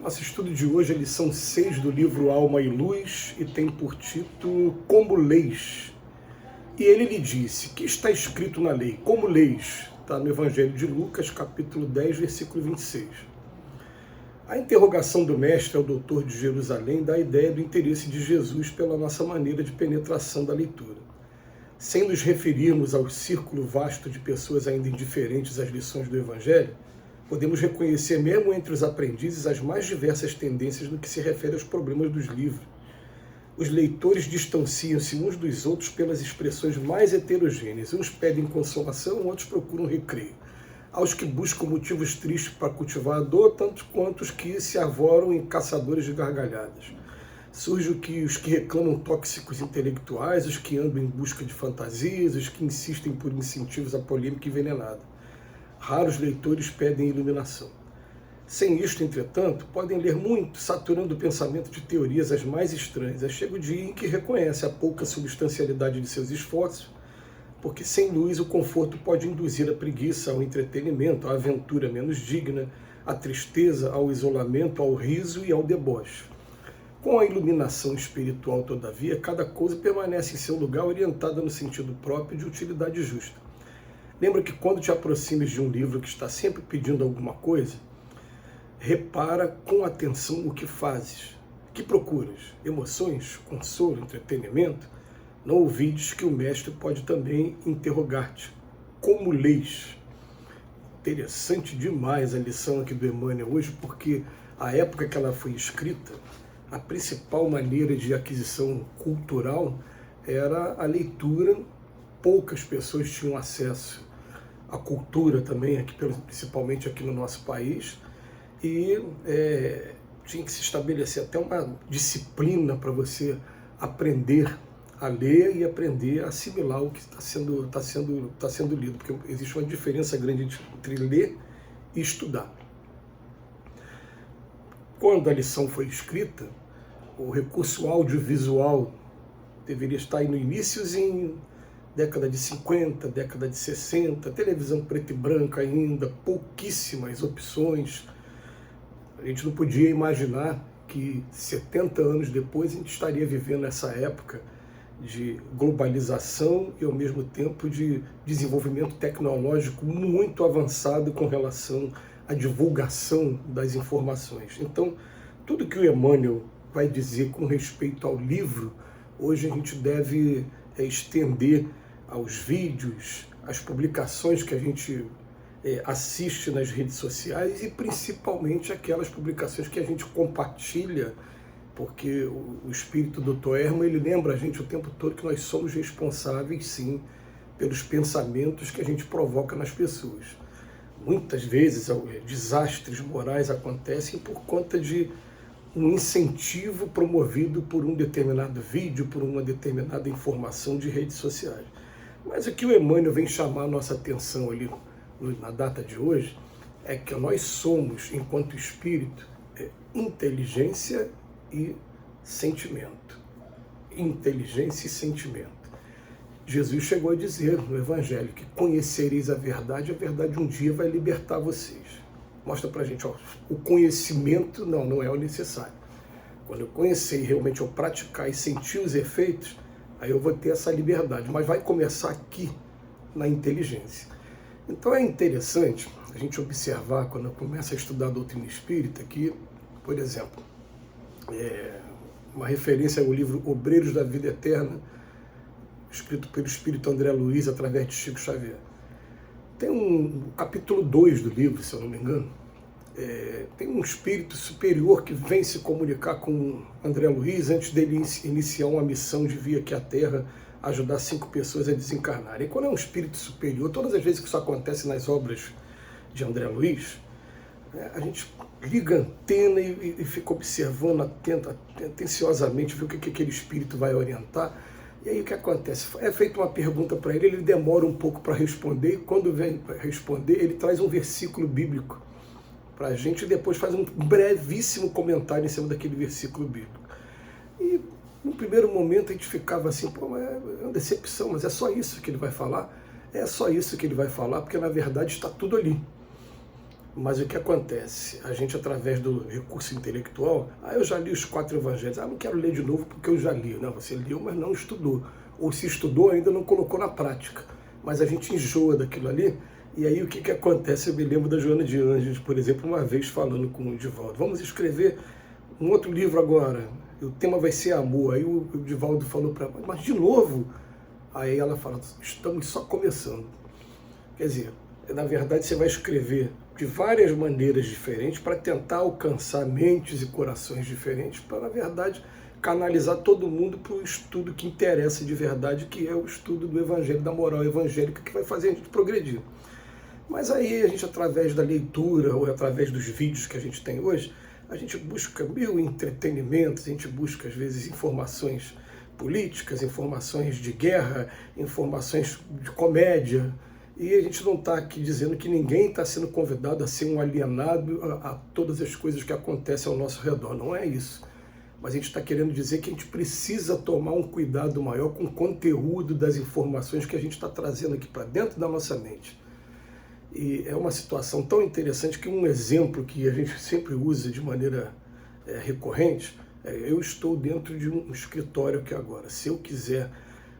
Nosso estudo de hoje é a lição 6 do livro Alma e Luz e tem por título Como Leis. E ele lhe disse, que está escrito na lei? Como leis? Está no Evangelho de Lucas, capítulo 10, versículo 26. A interrogação do mestre ao doutor de Jerusalém dá a ideia do interesse de Jesus pela nossa maneira de penetração da leitura. Sem nos referirmos ao círculo vasto de pessoas ainda indiferentes às lições do Evangelho, podemos reconhecer mesmo entre os aprendizes as mais diversas tendências no que se refere aos problemas dos livros. Os leitores distanciam-se uns dos outros pelas expressões mais heterogêneas. Uns pedem consolação, outros procuram recreio. Aos que buscam motivos tristes para cultivar a dor, tanto quanto os que se arvoram em caçadores de gargalhadas. Surge os que reclamam tóxicos intelectuais, os que andam em busca de fantasias, os que insistem por incentivos à polêmica envenenada. Raros leitores pedem iluminação. Sem isto, entretanto, podem ler muito, saturando o pensamento de teorias as mais estranhas. Chega o dia em que reconhece a pouca substancialidade de seus esforços, porque sem luz o conforto pode induzir a preguiça, ao entretenimento, à aventura menos digna, à tristeza, ao isolamento, ao riso e ao deboche. Com a iluminação espiritual, todavia, cada coisa permanece em seu lugar orientada no sentido próprio de utilidade justa. Lembra que quando te aproximes de um livro que está sempre pedindo alguma coisa, repara com atenção o que fazes, que procuras, emoções, consolo, entretenimento. Não ouvides que o mestre pode também interrogar-te, como leis? Interessante demais a lição aqui do Emmanuel hoje, porque a época que ela foi escrita, a principal maneira de aquisição cultural era a leitura. Poucas pessoas tinham acesso à cultura também, aqui, principalmente aqui no nosso país, e tinha que se estabelecer até uma disciplina para você aprender a ler e aprender a assimilar o que está sendo lido, porque existe uma diferença grande entre ler e estudar. Quando a lição foi escrita, o recurso audiovisual deveria estar aí no iniciozinho, década de 50, década de 60, televisão preto e branca ainda, pouquíssimas opções. A gente não podia imaginar que 70 anos depois a gente estaria vivendo essa época de globalização e ao mesmo tempo de desenvolvimento tecnológico muito avançado com relação à divulgação das informações. Então, tudo que o Emmanuel vai dizer com respeito ao livro, hoje a gente deve estender aos vídeos, às publicações que a gente assiste nas redes sociais e principalmente aquelas publicações que a gente compartilha, porque o espírito do Dr. Hermann, ele lembra a gente o tempo todo que nós somos responsáveis, sim, pelos pensamentos que a gente provoca nas pessoas. Muitas vezes desastres morais acontecem por conta de um incentivo promovido por um determinado vídeo, por uma determinada informação de redes sociais. Mas o que o Emmanuel vem chamar a nossa atenção ali na data de hoje é que nós somos, enquanto espírito, inteligência e sentimento. Inteligência e sentimento. Jesus chegou a dizer no Evangelho que conhecereis a verdade um dia vai libertar vocês. Mostra pra gente, o conhecimento não é o necessário. Quando eu conhecer e realmente eu praticar e sentir os efeitos, aí eu vou ter essa liberdade, mas vai começar aqui, na inteligência. Então é interessante a gente observar, quando eu começo a estudar a doutrina espírita, que, por exemplo, uma referência ao livro Obreiros da Vida Eterna, escrito pelo espírito André Luiz, através de Chico Xavier. Tem um capítulo 2 do livro, se eu não me engano, tem um espírito superior que vem se comunicar com André Luiz antes dele iniciar uma missão de vir aqui à Terra ajudar 5 pessoas a desencarnarem. E quando é um espírito superior, todas as vezes que isso acontece nas obras de André Luiz, a gente liga a antena e fica observando atenciosamente, ver o que aquele espírito vai orientar. E aí o que acontece? É feita uma pergunta para ele demora um pouco para responder, e quando vem responder, ele traz um versículo bíblico para a gente e depois faz um brevíssimo comentário em cima daquele versículo bíblico. E no primeiro momento a gente ficava assim, pô, é uma decepção, mas é só isso que ele vai falar? É só isso que ele vai falar, porque na verdade está tudo ali. Mas o que acontece? A gente, através do recurso intelectual, eu já li os 4 evangelhos, não quero ler de novo porque eu já li. Não, você leu, mas não estudou. Ou se estudou, ainda não colocou na prática. Mas a gente enjoa daquilo ali, e aí o que acontece? Eu me lembro da Joana de Ângeles, por exemplo, uma vez falando com o Divaldo, vamos escrever um outro livro agora, o tema vai ser amor. Aí o Divaldo falou para ela, mas de novo? Aí ela fala, estamos só começando. Quer dizer, na verdade você vai escrever de várias maneiras diferentes para tentar alcançar mentes e corações diferentes, para, na verdade, canalizar todo mundo para o estudo que interessa de verdade, que é o estudo do Evangelho, da moral evangélica, que vai fazer a gente progredir. Mas aí a gente, através da leitura ou através dos vídeos que a gente tem hoje, a gente busca mil entretenimentos, a gente busca, às vezes, informações políticas, informações de guerra, informações de comédia, e a gente não está aqui dizendo que ninguém está sendo convidado a ser um alienado a todas as coisas que acontecem ao nosso redor. Não é isso. Mas a gente está querendo dizer que a gente precisa tomar um cuidado maior com o conteúdo das informações que a gente está trazendo aqui para dentro da nossa mente. E é uma situação tão interessante que um exemplo que a gente sempre usa de maneira recorrente, eu estou dentro de um escritório aqui agora. Se eu quiser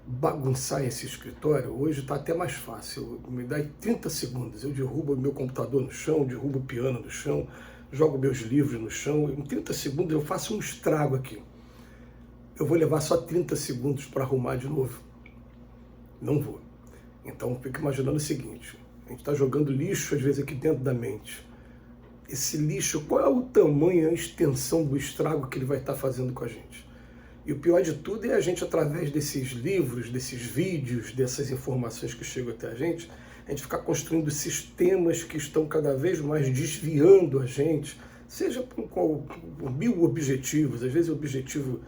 bagunçar esse escritório, hoje está até mais fácil. Me dá 30 segundos, eu derrubo o meu computador no chão, derrubo o piano no chão, jogo meus livros no chão. Em 30 segundos eu faço um estrago aqui. Eu vou levar só 30 segundos para arrumar de novo? Não vou. Então fico imaginando o seguinte, a gente está jogando lixo às vezes aqui dentro da mente. Esse lixo, qual é o tamanho, a extensão do estrago que ele vai estar fazendo com a gente? E o pior de tudo é a gente, através desses livros, desses vídeos, dessas informações que chegam até a gente ficar construindo sistemas que estão cada vez mais desviando a gente, seja com mil objetivos, às vezes o objetivo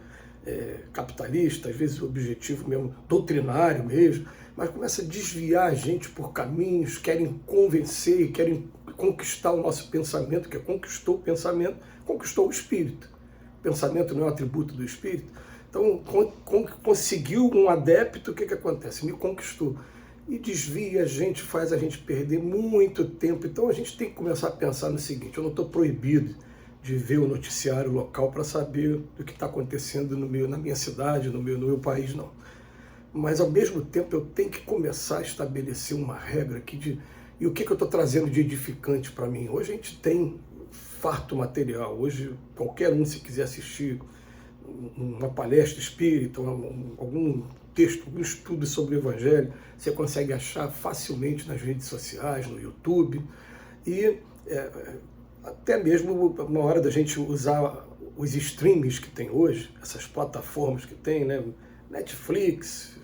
capitalista, às vezes o objetivo mesmo doutrinário mesmo, mas começa a desviar a gente por caminhos, querem convencer e querem conquistar o nosso pensamento, que conquistou o pensamento, conquistou o espírito. O pensamento não é um atributo do espírito. Então, conseguiu um adepto, o que acontece? Me conquistou. E desvia a gente, faz a gente perder muito tempo. Então a gente tem que começar a pensar no seguinte, eu não estou proibido de ver o noticiário local para saber do que está acontecendo na minha cidade, no meu país, não. Mas ao mesmo tempo eu tenho que começar a estabelecer uma regra aqui e o que eu estou trazendo de edificante para mim? Hoje a gente tem farto material, hoje qualquer um, se quiser assistir uma palestra espírita, algum texto, algum estudo sobre o Evangelho, você consegue achar facilmente nas redes sociais, no YouTube, e até mesmo na hora da gente usar os streams que tem hoje, essas plataformas que tem, né? Netflix,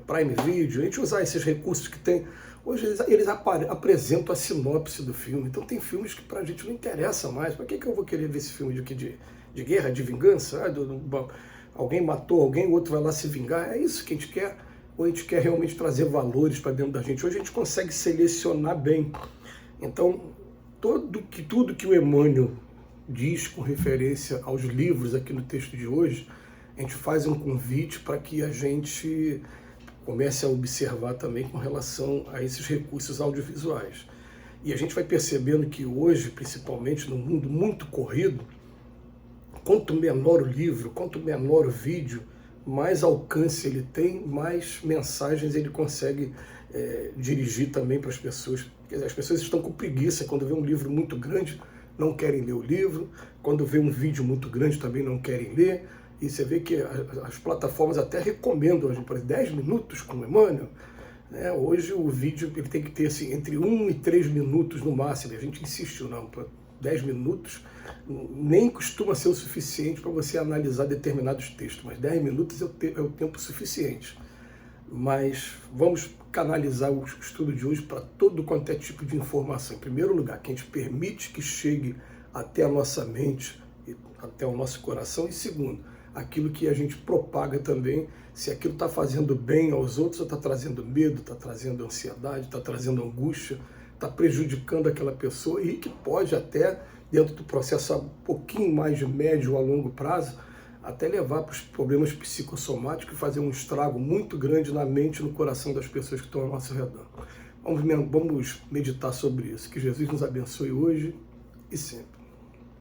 Prime Video, a gente usar esses recursos que tem. Hoje eles apresentam a sinopse do filme, então tem filmes que pra gente não interessa mais. Para que eu vou querer ver esse filme de guerra, de vingança? Alguém matou alguém, o outro vai lá se vingar. É isso que a gente quer? Ou a gente quer realmente trazer valores para dentro da gente? Hoje a gente consegue selecionar bem. Então, tudo que o Emmanuel diz com referência aos livros aqui no texto de hoje, a gente faz um convite para que a gente comece a observar também com relação a esses recursos audiovisuais. E a gente vai percebendo que hoje, principalmente no mundo muito corrido, quanto menor o livro, quanto menor o vídeo, mais alcance ele tem, mais mensagens ele consegue dirigir também para as pessoas. Quer dizer, as pessoas estão com preguiça, quando vê um livro muito grande, não querem ler o livro, quando vê um vídeo muito grande também não querem ler, e você vê que as plataformas até recomendam, por exemplo, 10 minutos com o Emmanuel, né? Hoje o vídeo ele tem que ter assim, entre 1 e 3 minutos no máximo, a gente insistiu, não, para 10 minutos nem costuma ser o suficiente para você analisar determinados textos, mas 10 minutos é o tempo suficiente. Mas vamos canalizar o estudo de hoje para todo quanto é tipo de informação. Em primeiro lugar, que a gente permite que chegue até a nossa mente, até o nosso coração. E segundo, aquilo que a gente propaga também, se aquilo está fazendo bem aos outros, ou está trazendo medo, está trazendo ansiedade, está trazendo angústia, está prejudicando aquela pessoa e que pode até, dentro do processo um pouquinho mais de médio a longo prazo, até levar para os problemas psicossomáticos e fazer um estrago muito grande na mente e no coração das pessoas que estão ao nosso redor. Vamos meditar sobre isso. Que Jesus nos abençoe hoje e sempre.